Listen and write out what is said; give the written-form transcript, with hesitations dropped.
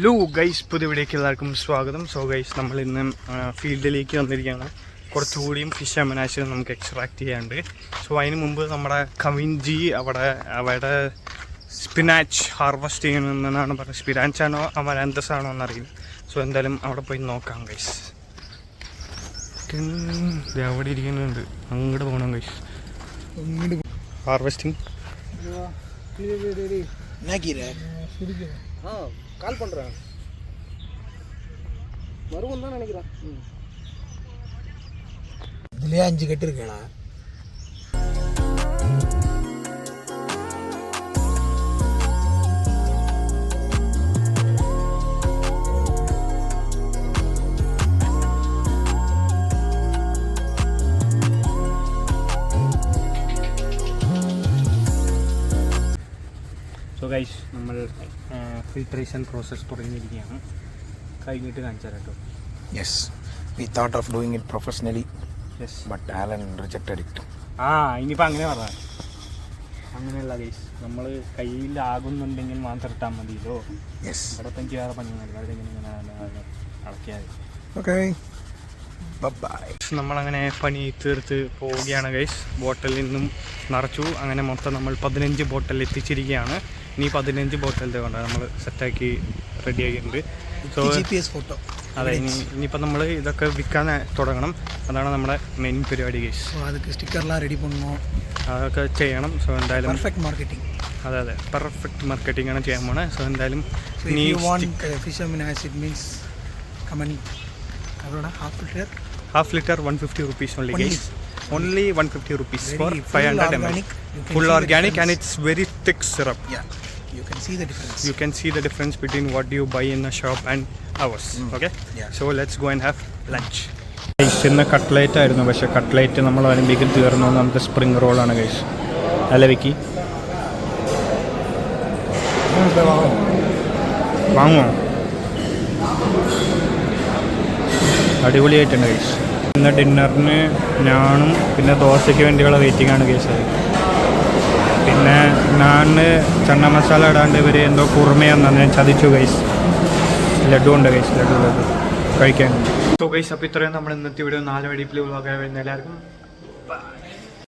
Hello guys, പുതിയ വീഡിയോയ്ക്ക് എല്ലാവർക്കും സ്വാഗതം. സോ ഗൈസ്, നമ്മൾ ഇന്ന് ഫീൽഡിലേക്ക് വന്നിരിക്കുകയാണ്. കുറച്ചുകൂടിയും ഫിഷ് അമനാശം നമുക്ക് എക്സ്ട്രാക്ട് ചെയ്യാണ്ട്. സോ അതിന് മുമ്പ് നമ്മുടെ കവിൻജി അവിടെ സ്പിനാച്ച് ഹാർവെസ്റ്റ് ചെയ്യണമെന്നാണ് പറഞ്ഞത്. സ്പിനാച്ചാണോ അമരാന്തസ് ആണോ എന്നറിയില്ല. സോ എന്തായാലും അവിടെ പോയി നോക്കാം ഗൈസ്. അവിടെ ഇരിക്കുന്നുണ്ട്, അങ്ങോട്ട് പോകണം ഗൈസ്. ഹാർവെസ്റ്റിംഗ് கால் பண்ணுறேன் வருவோம் தான் நினைக்கிறேன். இதுலேயே 5 கட்டு இருக்கேடா. സോ ഗൈസ്, നമ്മൾ ഫിൽട്രേഷൻ പ്രോസസ്സ് തുടങ്ങിയിരിക്കുകയാണ്. കഴിഞ്ഞിട്ട് കാണിച്ചു തരാം കേട്ടോ. Yes, we thought of doing it professionally. Yes, but Alan rejected it. ഇനിയിപ്പോൾ അങ്ങനെ പറഞ്ഞാൽ അങ്ങനെയല്ല ഗൈസ്, നമ്മൾ കയ്യിലാകുന്നുണ്ടെങ്കിൽ മാത്രം ഇട്ടാൽ മതിയല്ലോ. യെസ്, ഇവിടെ ഇപ്പം എനിക്ക് വേറെ പണിയൊന്നുമില്ല. അവിടെ ഇങ്ങനെ ഇളക്കിയാൽ ഓക്കെ. നമ്മളങ്ങനെ പണി തീർത്ത് പോവുകയാണ് ഗൈസ്. ബോട്ടിൽ നിന്നും നിറച്ചു. അങ്ങനെ മൊത്തം നമ്മൾ 15 ബോട്ടിൽ എത്തിച്ചിരിക്കുകയാണ്. ഇനി 15 ബോട്ടിലിൻ്റെ കൊണ്ടാണ് നമ്മൾ സെറ്റാക്കി റെഡിയാക്കിയിട്ടുണ്ട്. സോ ഫോട്ടോ അതെ, ഇനിയിപ്പോൾ നമ്മൾ ഇതൊക്കെ വിൽക്കാൻ തുടങ്ങണം. അതാണ് നമ്മുടെ മെയിൻ പരിപാടി ഗൈസ്. അതുക്ക് സ്റ്റിക്കർலாம் റെഡി பண்ணனும், അതൊക്കെ ചെയ്യണം. സോ എന്തായാലും പെർഫെക്റ്റ് മാർക്കറ്റിംഗ്. അതെ, പെർഫെക്റ്റ് മാർക്കറ്റിംഗ് ആണ് ചെയ്യാൻ പോണത്. സോ എന്തായാലും ഫിഷ് അമിനാസ് ഇറ്റ് മീൻസ് കമനി അവരുടെ half liter 150 rupees only guys. Only 150 rupees for 500 ml. Full organic and it's very thick syrup. Yeah, you can see the difference. You can see the difference between what you buy in a shop and ours. Okay, yeah. So let's go and have lunch. Guys, ഇന്ന് cutlet ആയിരുന്നു. പക്ഷേ cutlet നമ്മൾ വരുമ്പോഴേക്കും തീർന്നു. നമുക്ക് spring റോളാണ് guys. അല്ല വിക്കി, വാങ്ങുമോ? അടിപൊളിയായിട്ടുണ്ട് ഗൈസ്. ഇന്ന് ഡിന്നറിന് ഞാനും പിന്നെ ദോശയ്ക്ക് വേണ്ടിയുള്ള വെയിറ്റിംഗ് ആണ് ഗൈസ്. പിന്നെ നാനിന് ചന്ന മസാല ഇടാണ്ട് ഇവർ എന്തോ കുറുമയെന്നാണ് ഞാൻ ചതിച്ചു ഗൈസ്. ലഡു ഉണ്ട് ഗൈസ്, ലഡു കഴിക്കാൻ. സോ ഗൈസ്, അപ്പോൾ ഇത്രയും നമ്മൾ ഇന്നത്തെ വീഡിയോ 4 വെടിപ്പിൽ ഉള്ളതൊക്കെ വരുന്ന എല്ലാവർക്കും